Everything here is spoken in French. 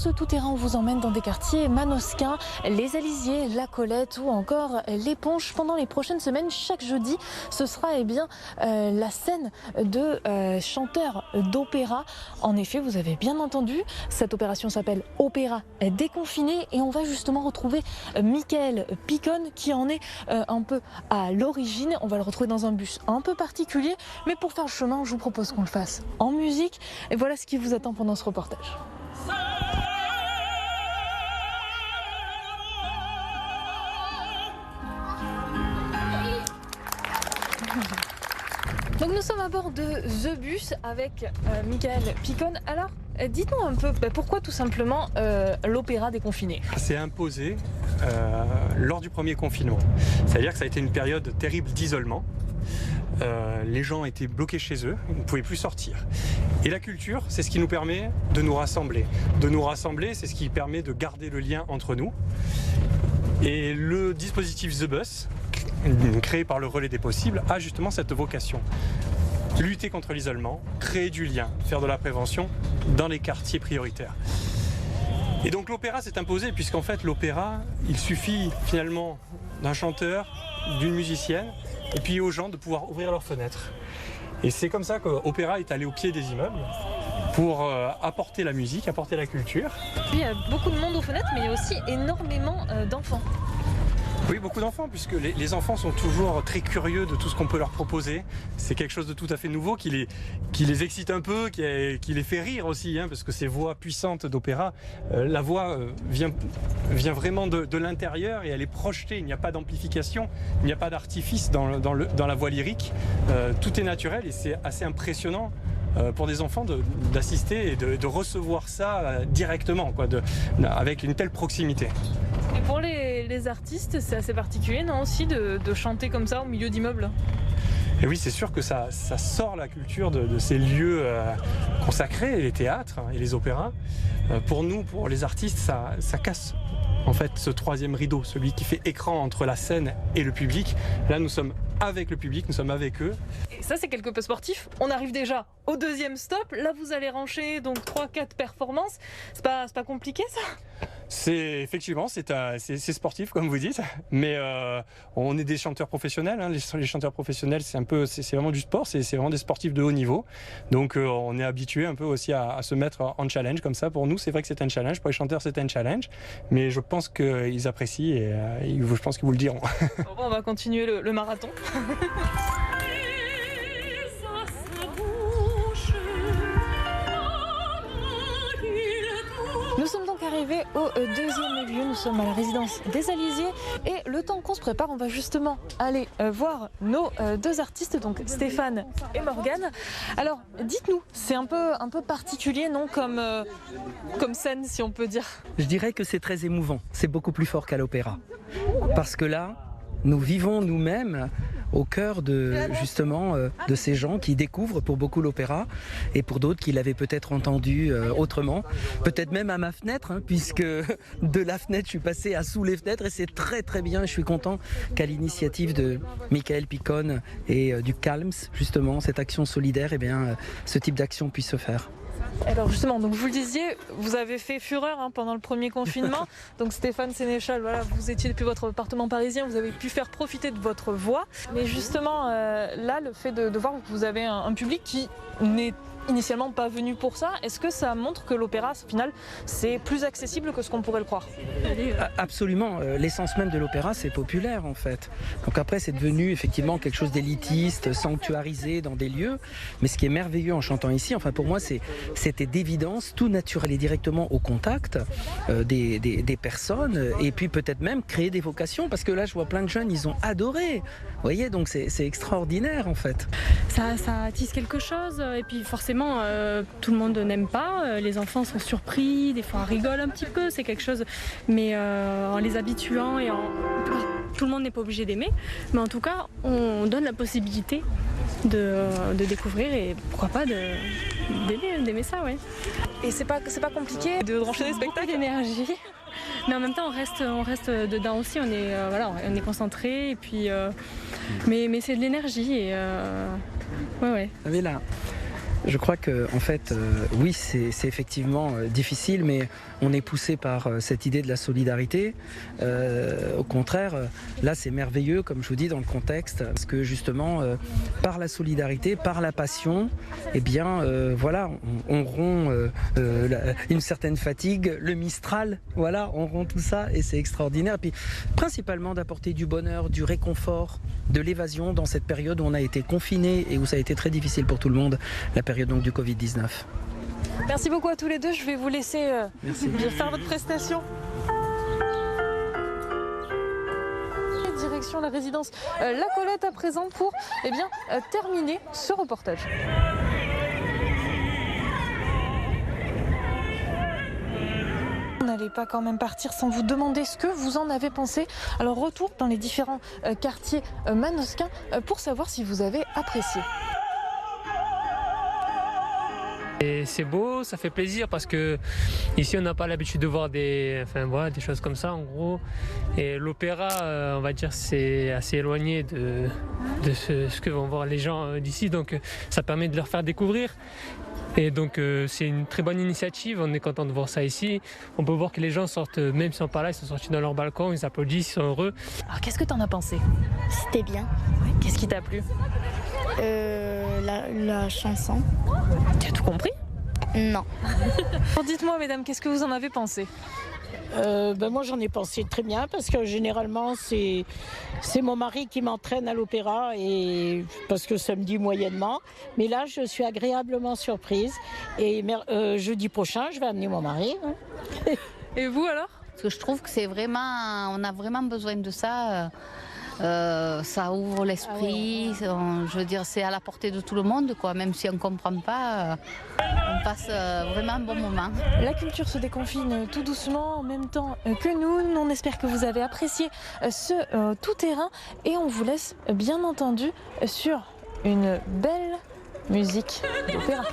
ce tout-terrain, on vous emmène dans des quartiers manosquins, les Alisiers, la Colette ou encore l'Éponge. Pendant les prochaines semaines, chaque jeudi, ce sera la scène de chanteurs d'opéra. En effet, vous avez bien entendu, cette opération s'appelle Opéra déconfiné et on va justement retrouver Michael Picone qui en est un peu à l'origine. On va le retrouver dans un bus un peu particulier, mais pour faire le chemin, je vous propose qu'on le fasse en musique. Et voilà ce qui vous attend pendant ce reportage. Donc nous sommes à bord de The Bus avec Michael Picone. Alors, dites-nous un peu, pourquoi tout simplement l'opéra déconfiné? C'est imposé lors du premier confinement. C'est-à-dire que ça a été une période terrible d'isolement. Les gens étaient bloqués chez eux, ils ne pouvaient plus sortir. Et la culture, c'est ce qui nous permet de nous rassembler. De nous rassembler, c'est ce qui permet de garder le lien entre nous. Et le dispositif The Bus, créé par le Relais des Possibles, a justement cette vocation. Lutter contre l'isolement, créer du lien, faire de la prévention dans les quartiers prioritaires. Et donc l'opéra s'est imposé, puisqu'en fait l'opéra, il suffit finalement d'un chanteur, d'une musicienne, et puis aux gens de pouvoir ouvrir leurs fenêtres. Et c'est comme ça qu'Opéra est allé au pied des immeubles pour apporter la musique, apporter la culture. Il y a beaucoup de monde aux fenêtres, mais il y a aussi énormément d'enfants. Oui, beaucoup d'enfants, puisque les enfants sont toujours très curieux de tout ce qu'on peut leur proposer. C'est quelque chose de tout à fait nouveau qui les excite un peu, qui les fait rire aussi, parce que ces voix puissantes d'opéra, la voix vient vraiment de l'intérieur et elle est projetée. Il n'y a pas d'amplification, il n'y a pas d'artifice dans la voix lyrique. Tout est naturel et c'est assez impressionnant pour des enfants d'assister et de recevoir ça directement, avec une telle proximité. Et pour les artistes, c'est assez particulier, non, aussi de chanter comme ça au milieu d'immeubles? Et oui, c'est sûr que ça sort la culture de ces lieux consacrés, les théâtres et les opéras. Pour nous, pour les artistes, ça casse en fait ce troisième rideau, celui qui fait écran entre la scène et le public. Là, nous sommes avec le public, nous sommes avec eux. Et ça, c'est quelque peu sportif. On arrive déjà au deuxième stop. Là, vous allez rancher donc 3-4 performances. C'est pas compliqué, ça? Effectivement, c'est sportif comme vous dites, mais on est des chanteurs professionnels. Les chanteurs professionnels, c'est vraiment du sport, c'est vraiment des sportifs de haut niveau. Donc on est habitué un peu aussi à se mettre en challenge comme ça. Pour nous, c'est vrai que c'est un challenge. Pour les chanteurs, c'est un challenge, mais je pense qu'ils apprécient et je pense qu'ils vous le diront. Bon, on va continuer le marathon. Nous sommes donc arrivés au deuxième lieu, nous sommes à la résidence des Alisiers et le temps qu'on se prépare, on va justement aller voir nos deux artistes, donc Stéphane et Morgane. Alors dites-nous, c'est un peu particulier, non, comme scène, si on peut dire? Je dirais que c'est très émouvant, c'est beaucoup plus fort qu'à l'opéra. Parce que là, nous vivons nous-mêmes au cœur de ces gens qui découvrent pour beaucoup l'opéra et pour d'autres qui l'avaient peut-être entendu autrement, peut-être même à ma fenêtre, puisque de la fenêtre je suis passé à sous les fenêtres et c'est très très bien. Je suis content qu'à l'initiative de Michael Picone et du Calms, justement, cette action solidaire, ce type d'action puisse se faire. Alors justement, donc vous le disiez, vous avez fait fureur pendant le premier confinement. Donc Stéphane Sénéchal, voilà, vous étiez depuis votre appartement parisien, vous avez pu faire profiter de votre voix. Mais justement, là, le fait de voir que vous avez un public qui n'est initialement pas venu pour ça, est-ce que ça montre que l'opéra, au final, c'est plus accessible que ce qu'on pourrait le croire? Absolument, l'essence même de l'opéra, c'est populaire en fait. Donc après, c'est devenu effectivement quelque chose d'élitiste, sanctuarisé dans des lieux. Mais ce qui est merveilleux en chantant ici, enfin pour moi, c'était d'évidence, tout naturel et directement au contact des personnes. Et puis peut-être même créer des vocations, parce que là, je vois plein de jeunes, ils ont adoré. Vous voyez, donc c'est extraordinaire en fait. Ça attise quelque chose, et puis forcément, tout le monde n'aime pas, les enfants sont surpris, des fois rigolent un petit peu, c'est quelque chose, mais en les habituant tout le monde n'est pas obligé d'aimer, mais en tout cas on donne la possibilité de découvrir et pourquoi pas d'aimer ça, ouais. Et c'est pas compliqué de enchaîner des spectacles? D'énergie. Mais en même temps, on reste dedans aussi. On est concentré et puis, mais c'est de l'énergie et ouais. Vous savez là, Je crois que, en fait, oui, c'est effectivement difficile, mais on est poussé par cette idée de la solidarité. Au contraire, là, c'est merveilleux, comme je vous dis, dans le contexte, parce que justement, par la solidarité, par la passion, eh bien, voilà, on rompt une certaine fatigue, le Mistral, voilà, on rompt tout ça, et c'est extraordinaire. Et puis, principalement d'apporter du bonheur, du réconfort, de l'évasion dans cette période où on a été confiné et où ça a été très difficile pour tout le monde, la période donc du Covid-19. Merci beaucoup à tous les deux. Je vais vous laisser faire votre prestation. Direction la résidence La Colette à présent pour terminer ce reportage. On n'allait pas quand même partir sans vous demander ce que vous en avez pensé. Alors retour dans les différents quartiers manosquins pour savoir si vous avez apprécié. Et c'est beau, ça fait plaisir parce que ici on n'a pas l'habitude de voir des choses comme ça en gros. Et l'opéra, on va dire, c'est assez éloigné de ce que vont voir les gens d'ici, donc ça permet de leur faire découvrir. Et donc c'est une très bonne initiative, on est content de voir ça ici. On peut voir que les gens sortent, même s'ils sont pas là, ils sont sortis dans leur balcon, ils applaudissent, ils sont heureux. Alors qu'est-ce que tu en as pensé? C'était bien. Ouais, qu'est-ce qui t'a plu? La chanson. Tu as tout compris? Non. Dites-moi mesdames, qu'est-ce que vous en avez pensé? Moi j'en ai pensé très bien parce que généralement c'est mon mari qui m'entraîne à l'opéra et parce que ça me dit moyennement, mais là je suis agréablement surprise et jeudi prochain je vais amener mon mari. Et vous alors? Parce que je trouve que on a vraiment besoin de ça. Ça ouvre l'esprit, je veux dire, c'est à la portée de tout le monde, quoi. Même si on ne comprend pas, on passe vraiment un bon moment. La culture se déconfine tout doucement en même temps que nous. On espère que vous avez apprécié ce tout-terrain et on vous laisse bien entendu sur une belle musique d'opéra.